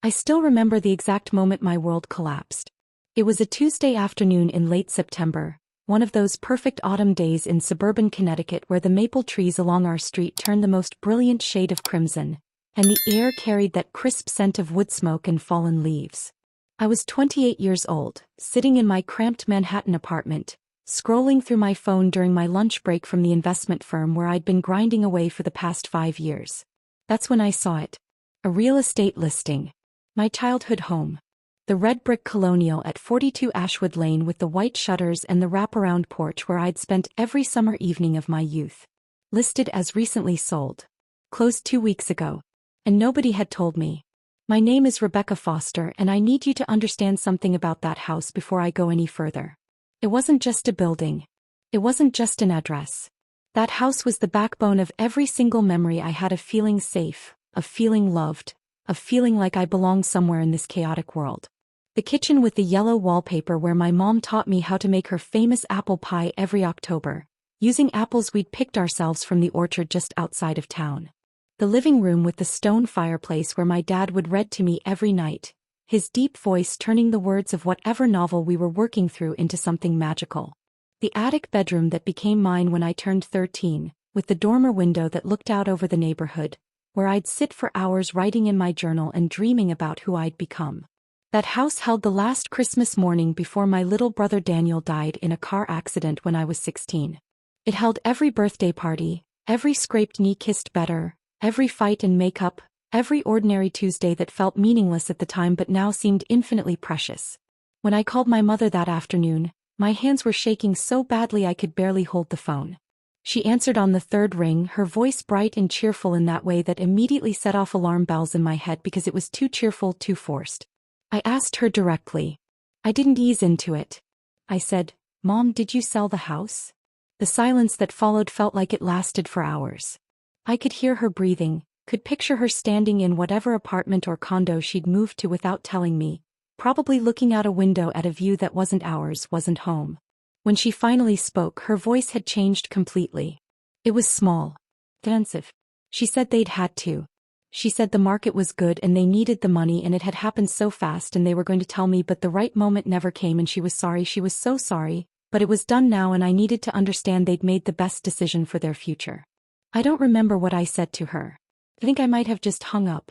I still remember the exact moment my world collapsed. It was a Tuesday afternoon in late September, one of those perfect autumn days in suburban Connecticut where the maple trees along our street turned the most brilliant shade of crimson, and the air carried that crisp scent of wood smoke and fallen leaves. I was 28 years old, sitting in my cramped Manhattan apartment, scrolling through my phone during my lunch break from the investment firm where I'd been grinding away for the past 5 years. That's when I saw it. A real estate listing. My childhood home. The red brick colonial at 42 Ashwood Lane with the white shutters and the wraparound porch where I'd spent every summer evening of my youth. Listed as recently sold. Closed 2 weeks ago. And nobody had told me. My name is Rebecca Foster and I need you to understand something about that house before I go any further. It wasn't just a building. It wasn't just an address. That house was the backbone of every single memory I had of feeling safe, of feeling loved, of feeling like I belonged somewhere in this chaotic world. The kitchen with the yellow wallpaper where my mom taught me how to make her famous apple pie every October, using apples we'd picked ourselves from the orchard just outside of town. The living room with the stone fireplace where my dad would read to me every night, his deep voice turning the words of whatever novel we were working through into something magical. The attic bedroom that became mine when I turned 13, with the dormer window that looked out over the neighborhood, where I'd sit for hours writing in my journal and dreaming about who I'd become. That house held the last Christmas morning before my little brother Daniel died in a car accident when I was 16. It held every birthday party, every scraped knee kissed better, every fight and makeup, every ordinary Tuesday that felt meaningless at the time but now seemed infinitely precious. When I called my mother that afternoon, my hands were shaking so badly I could barely hold the phone. She answered on the third ring, her voice bright and cheerful in that way that immediately set off alarm bells in my head because it was too cheerful, too forced. I asked her directly. I didn't ease into it. I said, "Mom, did you sell the house?" The silence that followed felt like it lasted for hours. I could hear her breathing, could picture her standing in whatever apartment or condo she'd moved to without telling me, probably looking out a window at a view that wasn't ours, wasn't home. When she finally spoke, her voice had changed completely. It was small. Defensive. She said they'd had to. She said the market was good and they needed the money and it had happened so fast and they were going to tell me but the right moment never came and she was so sorry, but it was done now and I needed to understand they'd made the best decision for their future. I don't remember what I said to her. I think I might have just hung up.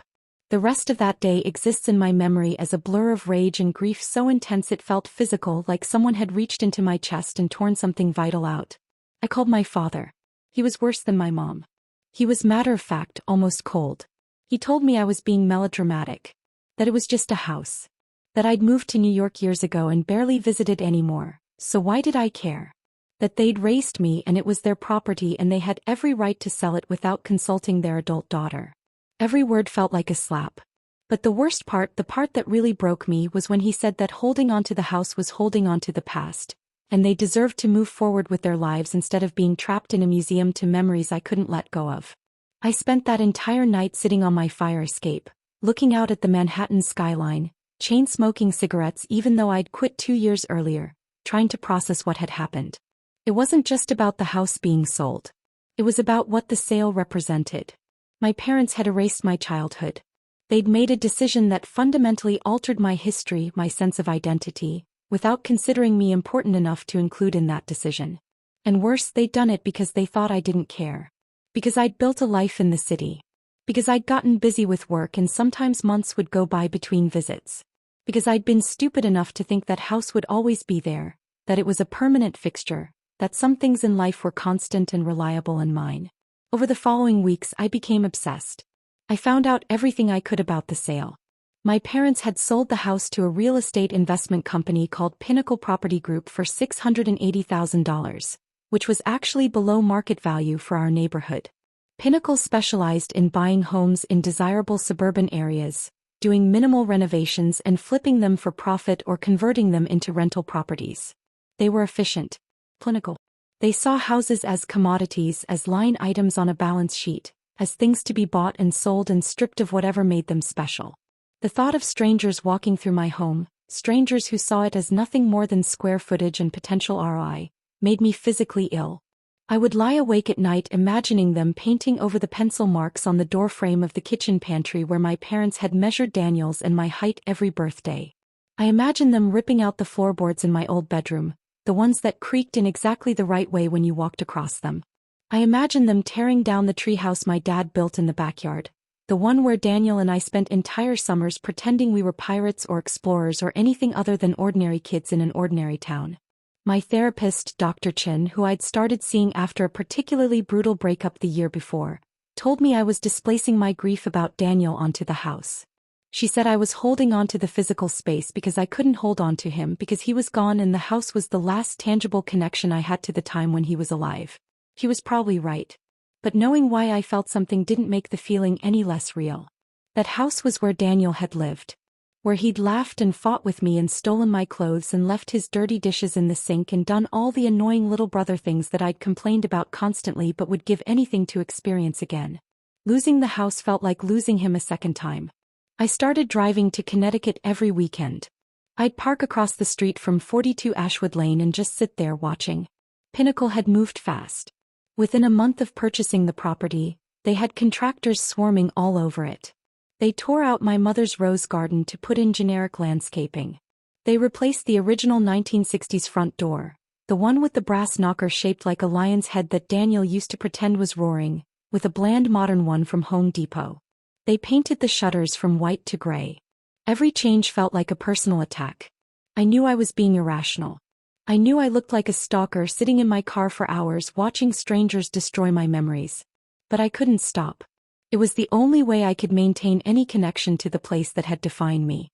The rest of that day exists in my memory as a blur of rage and grief so intense it felt physical, like someone had reached into my chest and torn something vital out. I called my father. He was worse than my mom. He was matter-of-fact, almost cold. He told me I was being melodramatic. That it was just a house. That I'd moved to New York years ago and barely visited anymore, so why did I care? That they'd raised me and it was their property and they had every right to sell it without consulting their adult daughter. Every word felt like a slap. But the worst part, the part that really broke me, was when he said that holding on to the house was holding on to the past, and they deserved to move forward with their lives instead of being trapped in a museum to memories I couldn't let go of. I spent that entire night sitting on my fire escape, looking out at the Manhattan skyline, chain-smoking cigarettes even though I'd quit 2 years earlier, trying to process what had happened. It wasn't just about the house being sold. It was about what the sale represented. My parents had erased my childhood. They'd made a decision that fundamentally altered my history, my sense of identity, without considering me important enough to include in that decision. And worse, they'd done it because they thought I didn't care. Because I'd built a life in the city. Because I'd gotten busy with work and sometimes months would go by between visits. Because I'd been stupid enough to think that house would always be there, that it was a permanent fixture, that some things in life were constant and reliable and mine. Over the following weeks I became obsessed. I found out everything I could about the sale. My parents had sold the house to a real estate investment company called Pinnacle Property Group for $680,000, which was actually below market value for our neighborhood. Pinnacle specialized in buying homes in desirable suburban areas, doing minimal renovations and flipping them for profit or converting them into rental properties. They were efficient. Clinical. They saw houses as commodities, as line items on a balance sheet, as things to be bought and sold and stripped of whatever made them special. The thought of strangers walking through my home, strangers who saw it as nothing more than square footage and potential ROI, made me physically ill. I would lie awake at night imagining them painting over the pencil marks on the doorframe of the kitchen pantry where my parents had measured Daniel's and my height every birthday. I imagined them ripping out the floorboards in my old bedroom, the ones that creaked in exactly the right way when you walked across them. I imagined them tearing down the treehouse my dad built in the backyard, the one where Daniel and I spent entire summers pretending we were pirates or explorers or anything other than ordinary kids in an ordinary town. My therapist, Dr. Chin, who I'd started seeing after a particularly brutal breakup the year before, told me I was displacing my grief about Daniel onto the house. She said I was holding on to the physical space because I couldn't hold on to him because he was gone and the house was the last tangible connection I had to the time when he was alive. She was probably right. But knowing why I felt something didn't make the feeling any less real. That house was where Daniel had lived. Where he'd laughed and fought with me and stolen my clothes and left his dirty dishes in the sink and done all the annoying little brother things that I'd complained about constantly but would give anything to experience again. Losing the house felt like losing him a second time. I started driving to Connecticut every weekend. I'd park across the street from 42 Ashwood Lane and just sit there watching. Pinnacle had moved fast. Within a month of purchasing the property, they had contractors swarming all over it. They tore out my mother's rose garden to put in generic landscaping. They replaced the original 1960s front door, the one with the brass knocker shaped like a lion's head that Daniel used to pretend was roaring, with a bland modern one from Home Depot. They painted the shutters from white to gray. Every change felt like a personal attack. I knew I was being irrational. I knew I looked like a stalker sitting in my car for hours watching strangers destroy my memories. But I couldn't stop. It was the only way I could maintain any connection to the place that had defined me.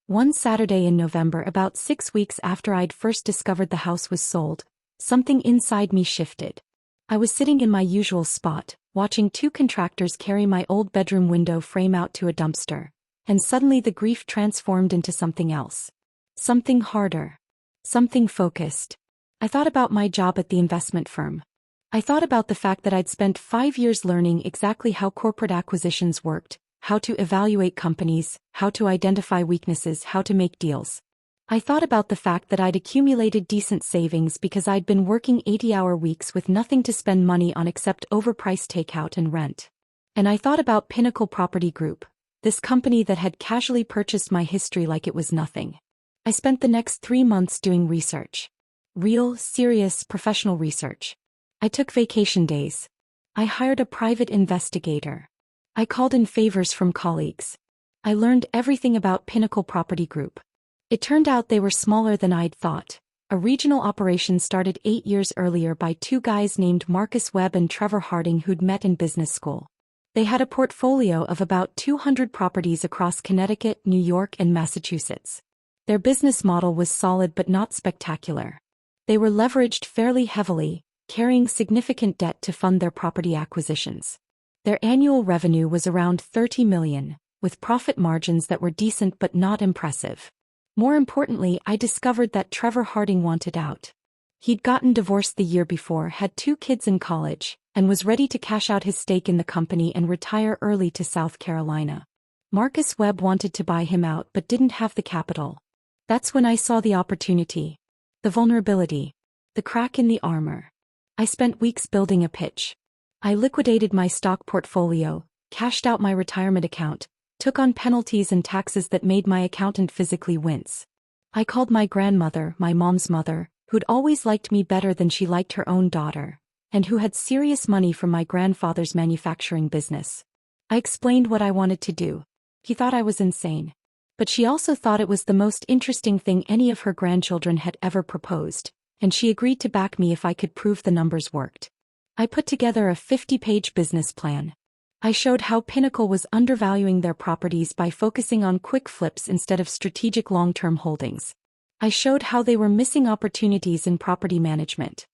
One Saturday in November, about 6 weeks after I'd first discovered the house was sold, something inside me shifted. I was sitting in my usual spot, watching two contractors carry my old bedroom window frame out to a dumpster, and suddenly the grief transformed into something else. Something harder. Something focused. I thought about my job at the investment firm. I thought about the fact that I'd spent 5 years learning exactly how corporate acquisitions worked, how to evaluate companies, how to identify weaknesses, how to make deals. I thought about the fact that I'd accumulated decent savings because I'd been working 80-hour weeks with nothing to spend money on except overpriced takeout and rent. And I thought about Pinnacle Property Group, this company that had casually purchased my history like it was nothing. I spent the next 3 months doing research. Real, serious, professional research. I took vacation days. I hired a private investigator. I called in favors from colleagues. I learned everything about Pinnacle Property Group. It turned out they were smaller than I'd thought. A regional operation started 8 years earlier by two guys named Marcus Webb and Trevor Harding who'd met in business school. They had a portfolio of about 200 properties across Connecticut, New York, and Massachusetts. Their business model was solid but not spectacular. They were leveraged fairly heavily, carrying significant debt to fund their property acquisitions. Their annual revenue was around $30 million, with profit margins that were decent but not impressive. More importantly, I discovered that Trevor Harding wanted out. He'd gotten divorced the year before, had 2 kids in college, and was ready to cash out his stake in the company and retire early to South Carolina. Marcus Webb wanted to buy him out but didn't have the capital. That's when I saw the opportunity. The vulnerability. The crack in the armor. I spent weeks building a pitch. I liquidated my stock portfolio, cashed out my retirement account, took on penalties and taxes that made my accountant physically wince. I called my grandmother, my mom's mother, who'd always liked me better than she liked her own daughter, and who had serious money from my grandfather's manufacturing business. I explained what I wanted to do. He thought I was insane. But she also thought it was the most interesting thing any of her grandchildren had ever proposed, and she agreed to back me if I could prove the numbers worked. I put together a 50-page business plan. I showed how Pinnacle was undervaluing their properties by focusing on quick flips instead of strategic long-term holdings. I showed how they were missing opportunities in property management.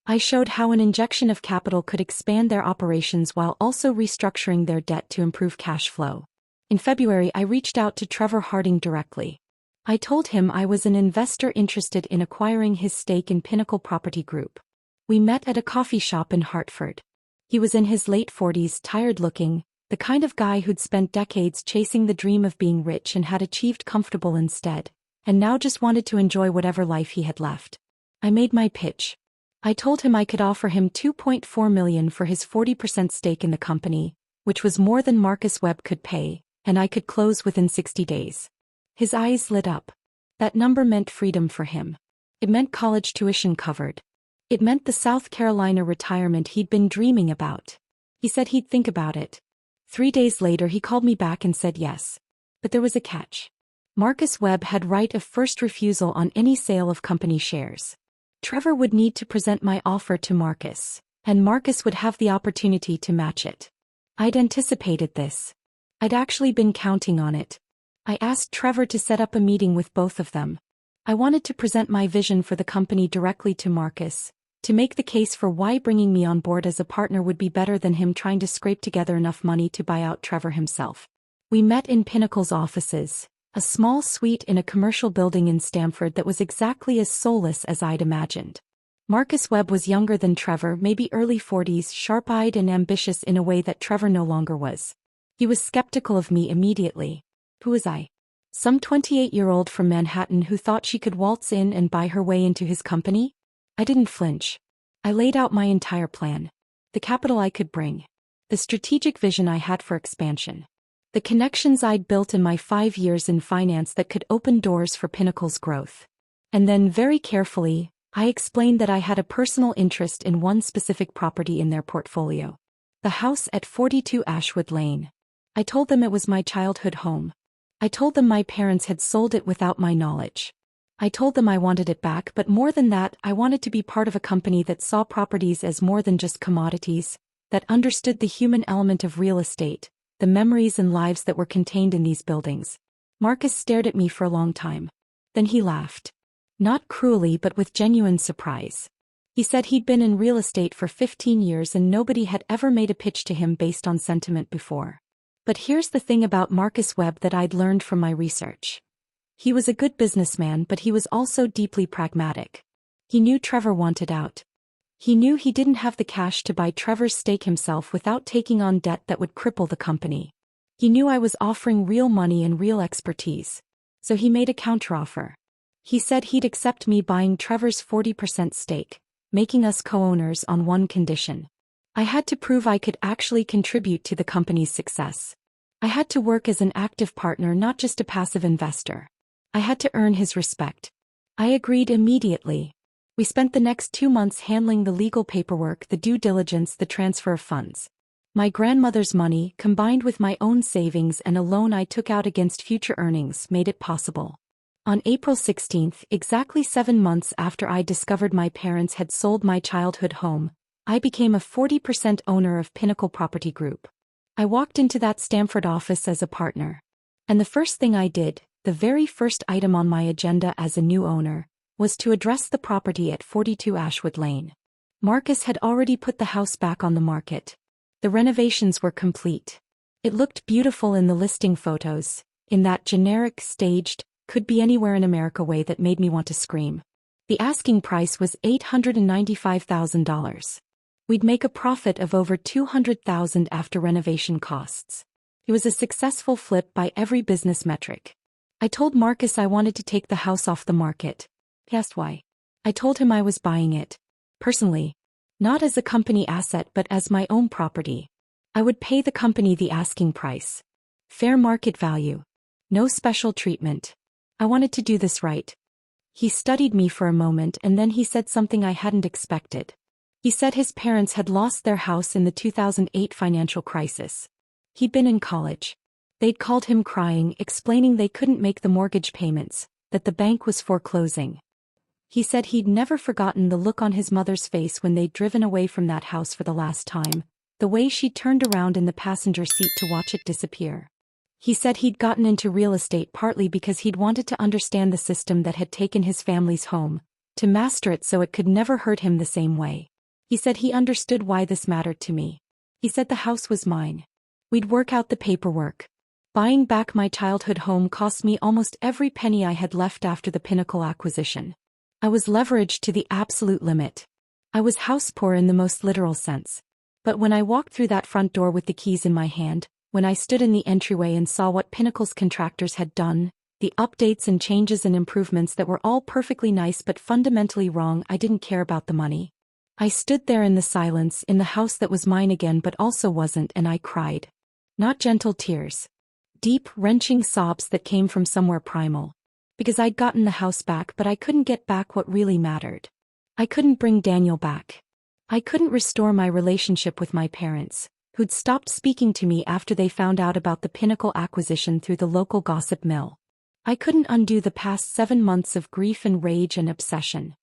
I showed how an injection of capital could expand their operations while also restructuring their debt to improve cash flow. In February, I reached out to Trevor Harding directly. I told him I was an investor interested in acquiring his stake in Pinnacle Property Group. We met at a coffee shop in Hartford. He was in his late 40s, tired-looking, the kind of guy who'd spent decades chasing the dream of being rich and had achieved comfortable instead, and now just wanted to enjoy whatever life he had left. I made my pitch. I told him I could offer him $2.4 million for his 40% stake in the company, which was more than Marcus Webb could pay, and I could close within 60 days. His eyes lit up. That number meant freedom for him. It meant college tuition covered. It meant the South Carolina retirement he'd been dreaming about. He said he'd think about it. 3 days later he called me back and said yes. But there was a catch. Marcus Webb had right of first refusal on any sale of company shares. Trevor would need to present my offer to Marcus, and Marcus would have the opportunity to match it. I'd anticipated this. I'd actually been counting on it. I asked Trevor to set up a meeting with both of them. I wanted to present my vision for the company directly to Marcus, to make the case for why bringing me on board as a partner would be better than him trying to scrape together enough money to buy out Trevor himself. We met in Pinnacle's offices, a small suite in a commercial building in Stamford that was exactly as soulless as I'd imagined. Marcus Webb was younger than Trevor, maybe early 40s, sharp-eyed and ambitious in a way that Trevor no longer was. He was skeptical of me immediately. Who was I? Some 28-year-old from Manhattan who thought she could waltz in and buy her way into his company? I didn't flinch. I laid out my entire plan. The capital I could bring. The strategic vision I had for expansion. The connections I'd built in my 5 years in finance that could open doors for Pinnacle's growth. And then, very carefully, I explained that I had a personal interest in one specific property in their portfolio. The house at 42 Ashwood Lane. I told them it was my childhood home. I told them my parents had sold it without my knowledge. I told them I wanted it back, but more than that, I wanted to be part of a company that saw properties as more than just commodities, that understood the human element of real estate, the memories and lives that were contained in these buildings. Marcus stared at me for a long time. Then he laughed. Not cruelly, but with genuine surprise. He said he'd been in real estate for 15 years and nobody had ever made a pitch to him based on sentiment before. But here's the thing about Marcus Webb that I'd learned from my research. He was a good businessman, but he was also deeply pragmatic. He knew Trevor wanted out. He knew he didn't have the cash to buy Trevor's stake himself without taking on debt that would cripple the company. He knew I was offering real money and real expertise. So he made a counteroffer. He said he'd accept me buying Trevor's 40% stake, making us co-owners on one condition. I had to prove I could actually contribute to the company's success. I had to work as an active partner, not just a passive investor. I had to earn his respect. I agreed immediately. We spent the next 2 months handling the legal paperwork, the due diligence, the transfer of funds. My grandmother's money, combined with my own savings and a loan I took out against future earnings, made it possible. On April 16th, exactly 7 months after I discovered my parents had sold my childhood home, I became a 40% owner of Pinnacle Property Group. I walked into that Stamford office as a partner. And the first thing I did, the very first item on my agenda as a new owner, was to address the property at 42 Ashwood Lane. Marcus had already put the house back on the market. The renovations were complete. It looked beautiful in the listing photos, in that generic, staged, could be anywhere in America way that made me want to scream. The asking price was $895,000. We'd make a profit of over $200,000 after renovation costs. It was a successful flip by every business metric. I told Marcus I wanted to take the house off the market. He asked why. I told him I was buying it. Personally. Not as a company asset but as my own property. I would pay the company the asking price. Fair market value. No special treatment. I wanted to do this right. He studied me for a moment and then he said something I hadn't expected. He said his parents had lost their house in the 2008 financial crisis. He'd been in college. They'd called him crying, explaining they couldn't make the mortgage payments, that the bank was foreclosing. He said he'd never forgotten the look on his mother's face when they'd driven away from that house for the last time, the way she turned around in the passenger seat to watch it disappear. He said he'd gotten into real estate partly because he'd wanted to understand the system that had taken his family's home, to master it so it could never hurt him the same way. He said he understood why this mattered to me. He said the house was mine. We'd work out the paperwork. Buying back my childhood home cost me almost every penny I had left after the Pinnacle acquisition. I was leveraged to the absolute limit. I was house poor in the most literal sense. But when I walked through that front door with the keys in my hand, when I stood in the entryway and saw what Pinnacle's contractors had done, the updates and changes and improvements that were all perfectly nice but fundamentally wrong, I didn't care about the money. I stood there in the silence in the house that was mine again but also wasn't, and I cried. Not gentle tears. Deep, wrenching sobs that came from somewhere primal. Because I'd gotten the house back, but I couldn't get back what really mattered. I couldn't bring Daniel back. I couldn't restore my relationship with my parents, who'd stopped speaking to me after they found out about the Pinnacle acquisition through the local gossip mill. I couldn't undo the past 7 months of grief and rage and obsession.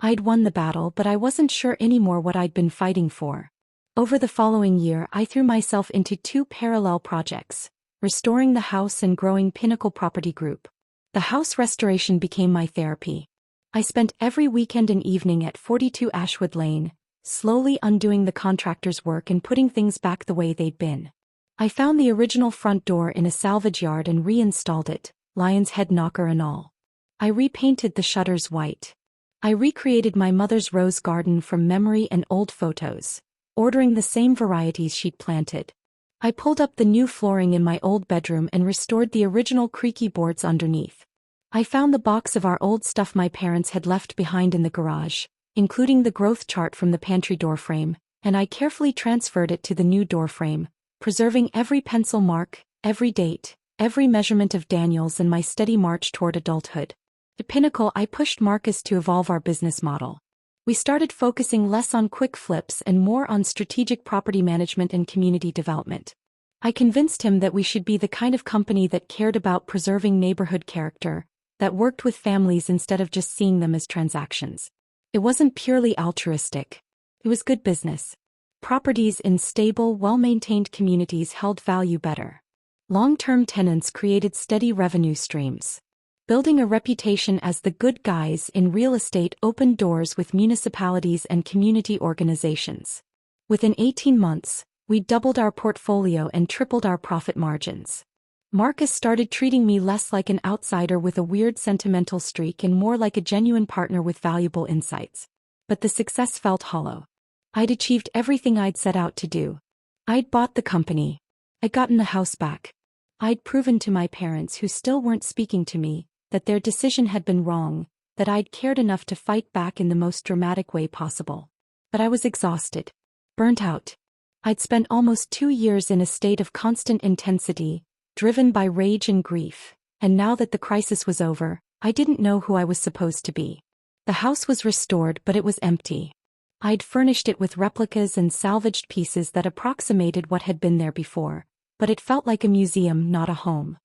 I'd won the battle, but I wasn't sure anymore what I'd been fighting for. Over the following year, I threw myself into 2 parallel projects, restoring the house and growing Pinnacle Property Group. The house restoration became my therapy. I spent every weekend and evening at 42 Ashwood Lane, slowly undoing the contractor's work and putting things back the way they'd been. I found the original front door in a salvage yard and reinstalled it, lion's head knocker and all. I repainted the shutters white. I recreated my mother's rose garden from memory and old photos, ordering the same varieties she'd planted. I pulled up the new flooring in my old bedroom and restored the original creaky boards underneath. I found the box of our old stuff my parents had left behind in the garage, including the growth chart from the pantry doorframe, and I carefully transferred it to the new doorframe, preserving every pencil mark, every date, every measurement of Daniel's and my steady march toward adulthood. At Pinnacle, I pushed Marcus to evolve our business model. We started focusing less on quick flips and more on strategic property management and community development. I convinced him that we should be the kind of company that cared about preserving neighborhood character, that worked with families instead of just seeing them as transactions. It wasn't purely altruistic. It was good business. Properties in stable, well-maintained communities held value better. Long-term tenants created steady revenue streams. Building a reputation as the good guys in real estate opened doors with municipalities and community organizations. Within 18 months, we doubled our portfolio and tripled our profit margins. Marcus started treating me less like an outsider with a weird sentimental streak and more like a genuine partner with valuable insights. But the success felt hollow. I'd achieved everything I'd set out to do. I'd bought the company. I'd gotten the house back. I'd proven to my parents, who still weren't speaking to me, that their decision had been wrong, that I'd cared enough to fight back in the most dramatic way possible. But I was exhausted. Burnt out. I'd spent almost 2 years in a state of constant intensity, driven by rage and grief, and now that the crisis was over, I didn't know who I was supposed to be. The house was restored, but it was empty. I'd furnished it with replicas and salvaged pieces that approximated what had been there before, but it felt like a museum, not a home.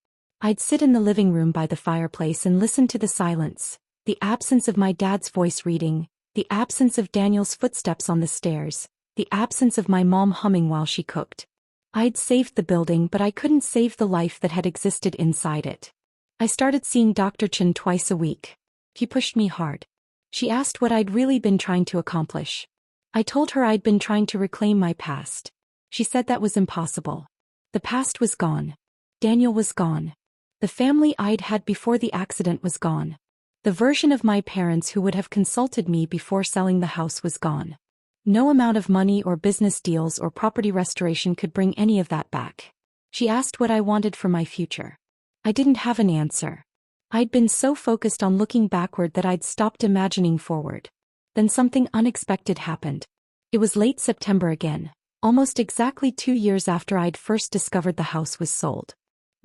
I'd sit in the living room by the fireplace and listen to the silence, the absence of my dad's voice reading, the absence of Daniel's footsteps on the stairs, the absence of my mom humming while she cooked. I'd saved the building, but I couldn't save the life that had existed inside it. I started seeing Dr. Chen twice a week. He pushed me hard. She asked what I'd really been trying to accomplish. I told her I'd been trying to reclaim my past. She said that was impossible. The past was gone. Daniel was gone. The family I'd had before the accident was gone. The version of my parents who would have consulted me before selling the house was gone. No amount of money or business deals or property restoration could bring any of that back. She asked what I wanted for my future. I didn't have an answer. I'd been so focused on looking backward that I'd stopped imagining forward. Then something unexpected happened. It was late September again, almost exactly 2 years after I'd first discovered the house was sold.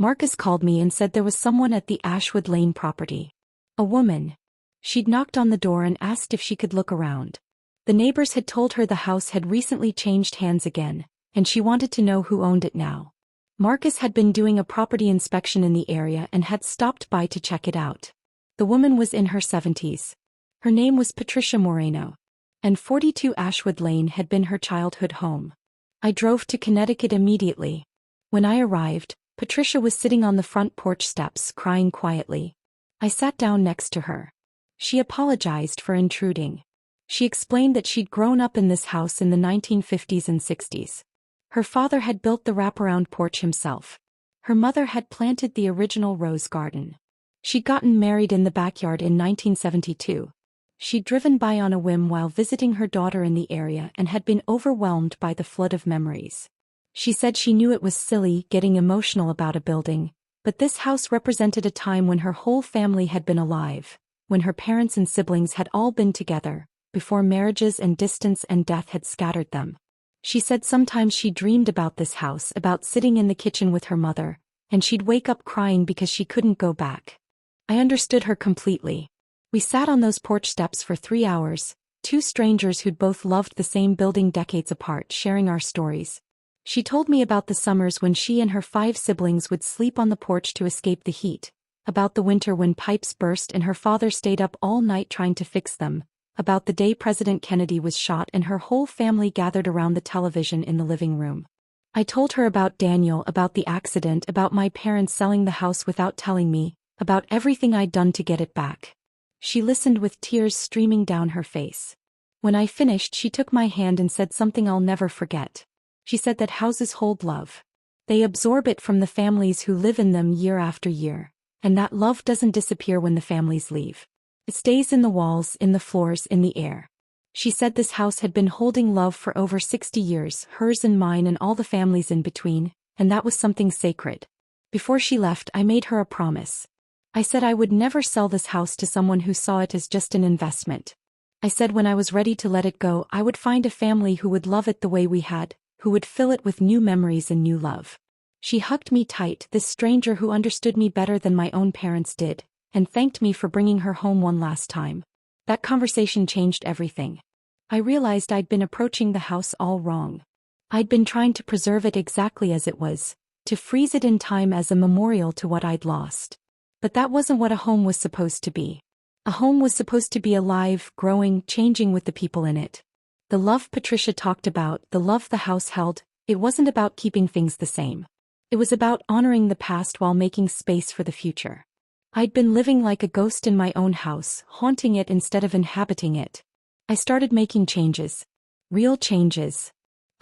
Marcus called me and said there was someone at the Ashwood Lane property. A woman. She'd knocked on the door and asked if she could look around. The neighbors had told her the house had recently changed hands again, and she wanted to know who owned it now. Marcus had been doing a property inspection in the area and had stopped by to check it out. The woman was in her 70s. Her name was Patricia Moreno, and 42 Ashwood Lane had been her childhood home. I drove to Connecticut immediately. When I arrived, Patricia was sitting on the front porch steps, crying quietly. I sat down next to her. She apologized for intruding. She explained that she'd grown up in this house in the 1950s and 60s. Her father had built the wraparound porch himself. Her mother had planted the original rose garden. She'd gotten married in the backyard in 1972. She'd driven by on a whim while visiting her daughter in the area and had been overwhelmed by the flood of memories. She said she knew it was silly getting emotional about a building, but this house represented a time when her whole family had been alive, when her parents and siblings had all been together, before marriages and distance and death had scattered them. She said sometimes she dreamed about this house, about sitting in the kitchen with her mother, and she'd wake up crying because she couldn't go back. I understood her completely. We sat on those porch steps for 3 hours, two strangers who'd both loved the same building decades apart, sharing our stories. She told me about the summers when she and her 5 siblings would sleep on the porch to escape the heat, about the winter when pipes burst and her father stayed up all night trying to fix them, about the day President Kennedy was shot and her whole family gathered around the television in the living room. I told her about Daniel, about the accident, about my parents selling the house without telling me, about everything I'd done to get it back. She listened with tears streaming down her face. When I finished, she took my hand and said something I'll never forget. She said that houses hold love. They absorb it from the families who live in them year after year, and that love doesn't disappear when the families leave. It stays in the walls, in the floors, in the air. She said this house had been holding love for over 60 years, hers and mine and all the families in between, and that was something sacred. Before she left, I made her a promise. I said I would never sell this house to someone who saw it as just an investment. I said when I was ready to let it go, I would find a family who would love it the way we had, who would fill it with new memories and new love. She hugged me tight, this stranger who understood me better than my own parents did, and thanked me for bringing her home one last time. That conversation changed everything. I realized I'd been approaching the house all wrong. I'd been trying to preserve it exactly as it was, to freeze it in time as a memorial to what I'd lost. But that wasn't what a home was supposed to be. A home was supposed to be alive, growing, changing with the people in it. The love Patricia talked about, the love the house held, it wasn't about keeping things the same. It was about honoring the past while making space for the future. I'd been living like a ghost in my own house, haunting it instead of inhabiting it. I started making changes. Real changes.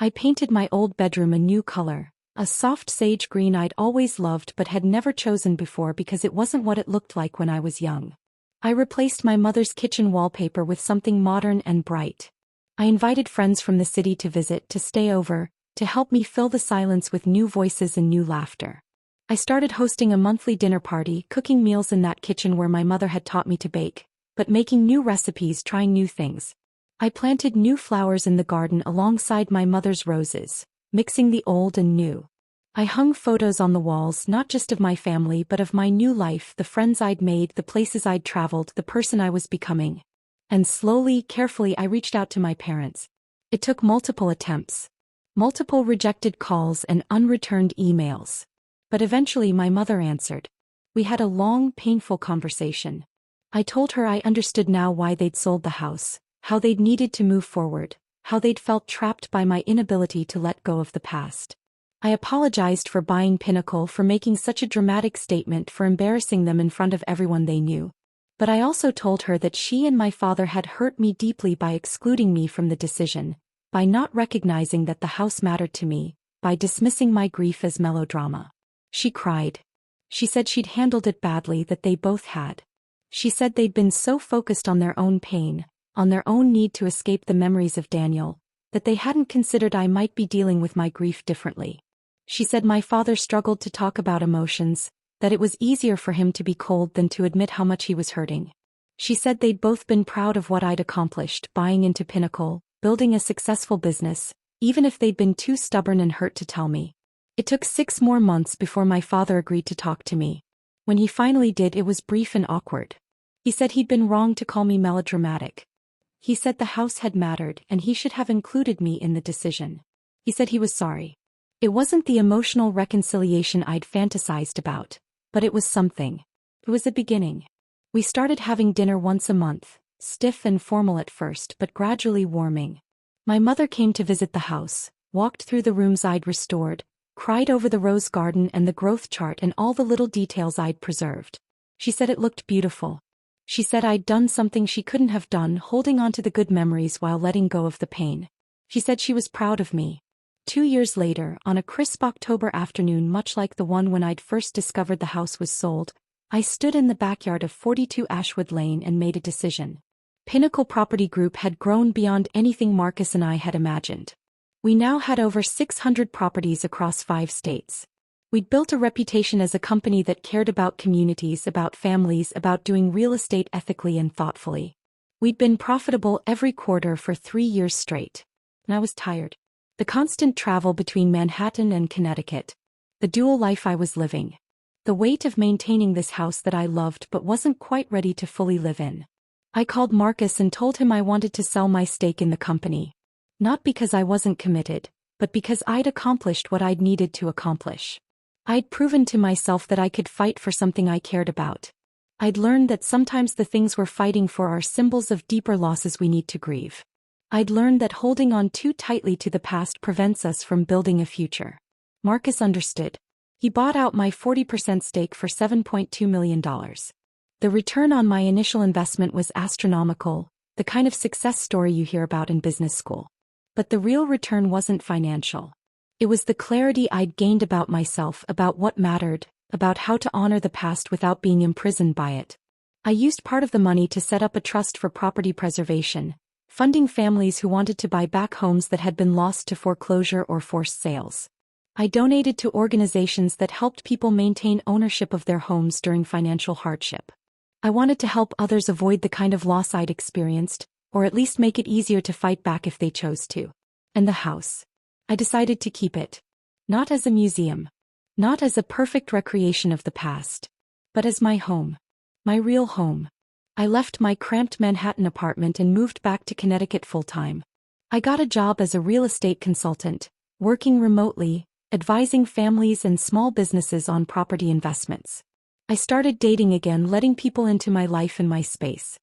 I painted my old bedroom a new color, a soft sage green I'd always loved but had never chosen before because it wasn't what it looked like when I was young. I replaced my mother's kitchen wallpaper with something modern and bright. I invited friends from the city to visit, to stay over, to help me fill the silence with new voices and new laughter. I started hosting a monthly dinner party, cooking meals in that kitchen where my mother had taught me to bake, but making new recipes, trying new things. I planted new flowers in the garden alongside my mother's roses, mixing the old and new. I hung photos on the walls, not just of my family but of my new life, the friends I'd made, the places I'd traveled, the person I was becoming. And slowly, carefully I reached out to my parents. It took multiple attempts. Multiple rejected calls and unreturned emails. But eventually my mother answered. We had a long, painful conversation. I told her I understood now why they'd sold the house, how they'd needed to move forward, how they'd felt trapped by my inability to let go of the past. I apologized for buying Pinnacle, for making such a dramatic statement, for embarrassing them in front of everyone they knew. But I also told her that she and my father had hurt me deeply by excluding me from the decision, by not recognizing that the house mattered to me, by dismissing my grief as melodrama. She cried. She said she'd handled it badly, that they both had. She said they'd been so focused on their own pain, on their own need to escape the memories of Daniel, that they hadn't considered I might be dealing with my grief differently. She said my father struggled to talk about emotions, that it was easier for him to be cold than to admit how much he was hurting. She said they'd both been proud of what I'd accomplished, buying into Pinnacle, building a successful business, even if they'd been too stubborn and hurt to tell me. It took 6 more months before my father agreed to talk to me. When he finally did, it was brief and awkward. He said he'd been wrong to call me melodramatic. He said the house had mattered and he should have included me in the decision. He said he was sorry. It wasn't the emotional reconciliation I'd fantasized about, but it was something. It was a beginning. We started having dinner once a month, stiff and formal at first but gradually warming. My mother came to visit the house, walked through the rooms I'd restored, cried over the rose garden and the growth chart and all the little details I'd preserved. She said it looked beautiful. She said I'd done something she couldn't have done, holding on to the good memories while letting go of the pain. She said she was proud of me. 2 years later, on a crisp October afternoon much like the one when I'd first discovered the house was sold, I stood in the backyard of 42 Ashwood Lane and made a decision. Pinnacle Property Group had grown beyond anything Marcus and I had imagined. We now had over 600 properties across 5 states. We'd built a reputation as a company that cared about communities, about families, about doing real estate ethically and thoughtfully. We'd been profitable every quarter for 3 years straight. And I was tired. The constant travel between Manhattan and Connecticut. The dual life I was living. The weight of maintaining this house that I loved but wasn't quite ready to fully live in. I called Marcus and told him I wanted to sell my stake in the company. Not because I wasn't committed, but because I'd accomplished what I'd needed to accomplish. I'd proven to myself that I could fight for something I cared about. I'd learned that sometimes the things we're fighting for are symbols of deeper losses we need to grieve. I'd learned that holding on too tightly to the past prevents us from building a future. Marcus understood. He bought out my 40% stake for $7.2 million. The return on my initial investment was astronomical, the kind of success story you hear about in business school. But the real return wasn't financial. It was the clarity I'd gained about myself, about what mattered, about how to honor the past without being imprisoned by it. I used part of the money to set up a trust for property preservation, funding families who wanted to buy back homes that had been lost to foreclosure or forced sales. I donated to organizations that helped people maintain ownership of their homes during financial hardship. I wanted to help others avoid the kind of loss I'd experienced, or at least make it easier to fight back if they chose to. And the house. I decided to keep it. Not as a museum. Not as a perfect recreation of the past. But as my home. My real home. I left my cramped Manhattan apartment and moved back to Connecticut full-time. I got a job as a real estate consultant, working remotely, advising families and small businesses on property investments. I started dating again, letting people into my life and my space.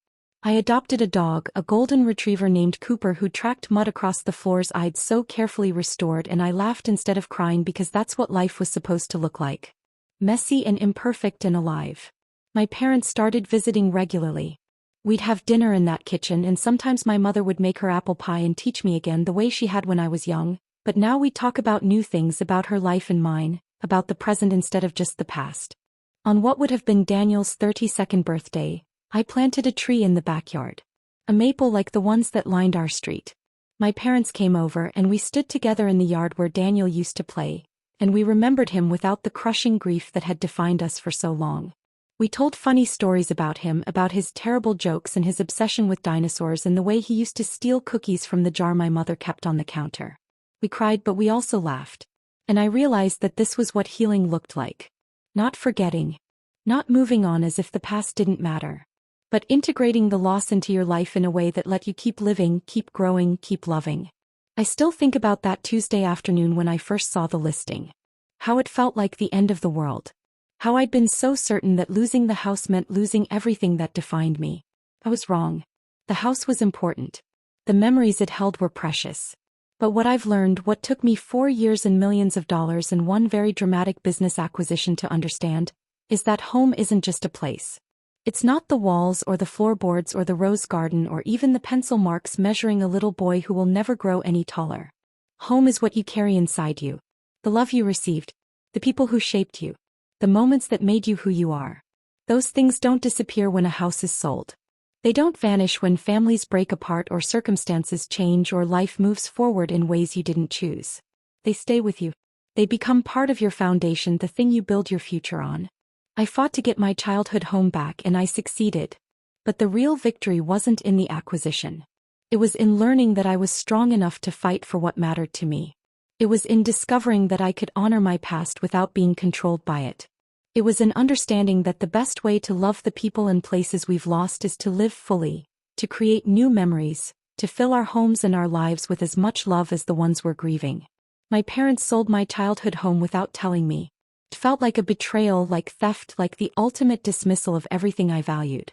I adopted a dog, a golden retriever named Cooper, who tracked mud across the floors I'd so carefully restored, and I laughed instead of crying because that's what life was supposed to look like. Messy and imperfect and alive. My parents started visiting regularly. We'd have dinner in that kitchen, and sometimes my mother would make her apple pie and teach me again the way she had when I was young, but now we'd talk about new things, about her life and mine, about the present instead of just the past. On what would have been Daniel's 32nd birthday, I planted a tree in the backyard. A maple like the ones that lined our street. My parents came over and we stood together in the yard where Daniel used to play, and we remembered him without the crushing grief that had defined us for so long. We told funny stories about him, about his terrible jokes and his obsession with dinosaurs and the way he used to steal cookies from the jar my mother kept on the counter. We cried, but we also laughed. And I realized that this was what healing looked like. Not forgetting. Not moving on as if the past didn't matter. But integrating the loss into your life in a way that let you keep living, keep growing, keep loving. I still think about that Tuesday afternoon when I first saw the listing. How it felt like the end of the world. How I'd been so certain that losing the house meant losing everything that defined me. I was wrong. The house was important. The memories it held were precious. But what I've learned, what took me 4 years and millions of dollars and one very dramatic business acquisition to understand, is that home isn't just a place. It's not the walls or the floorboards or the rose garden or even the pencil marks measuring a little boy who will never grow any taller. Home is what you carry inside you. The love you received. The people who shaped you. The moments that made you who you are. Those things don't disappear when a house is sold. They don't vanish when families break apart or circumstances change or life moves forward in ways you didn't choose. They stay with you. They become part of your foundation, the thing you build your future on. I fought to get my childhood home back and I succeeded. But the real victory wasn't in the acquisition. It was in learning that I was strong enough to fight for what mattered to me. It was in discovering that I could honor my past without being controlled by it. It was in understanding that the best way to love the people and places we've lost is to live fully, to create new memories, to fill our homes and our lives with as much love as the ones we're grieving. My parents sold my childhood home without telling me. It felt like a betrayal, like theft, like the ultimate dismissal of everything I valued.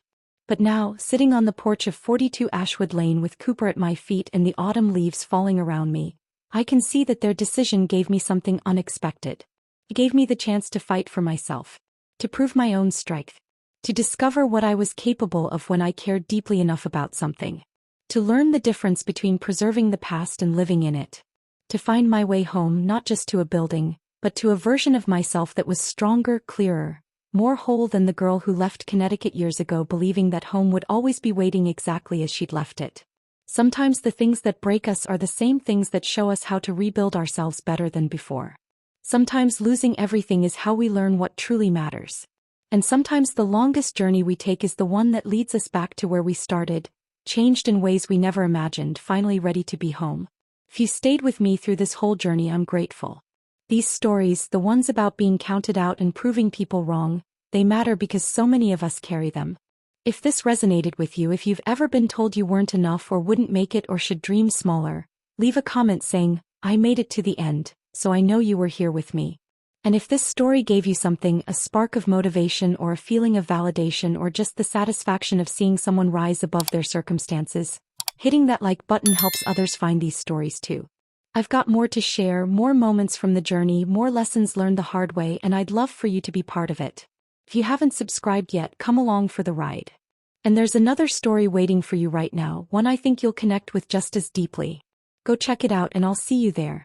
But now, sitting on the porch of 42 Ashwood Lane with Cooper at my feet and the autumn leaves falling around me, I can see that their decision gave me something unexpected. It gave me the chance to fight for myself, to prove my own strength, to discover what I was capable of when I cared deeply enough about something, to learn the difference between preserving the past and living in it, to find my way home not just to a building, but to a version of myself that was stronger, clearer, more whole than the girl who left Connecticut years ago believing that home would always be waiting exactly as she'd left it. Sometimes the things that break us are the same things that show us how to rebuild ourselves better than before. Sometimes losing everything is how we learn what truly matters. And sometimes the longest journey we take is the one that leads us back to where we started, changed in ways we never imagined, finally ready to be home. If you stayed with me through this whole journey, I'm grateful. These stories, the ones about being counted out and proving people wrong, they matter because so many of us carry them. If this resonated with you, if you've ever been told you weren't enough or wouldn't make it or should dream smaller, leave a comment saying, "I made it to the end, so I know you were here with me." And if this story gave you something, a spark of motivation or a feeling of validation or just the satisfaction of seeing someone rise above their circumstances, hitting that like button helps others find these stories too. I've got more to share, more moments from the journey, more lessons learned the hard way, and I'd love for you to be part of it. If you haven't subscribed yet, come along for the ride. And there's another story waiting for you right now, one I think you'll connect with just as deeply. Go check it out and I'll see you there.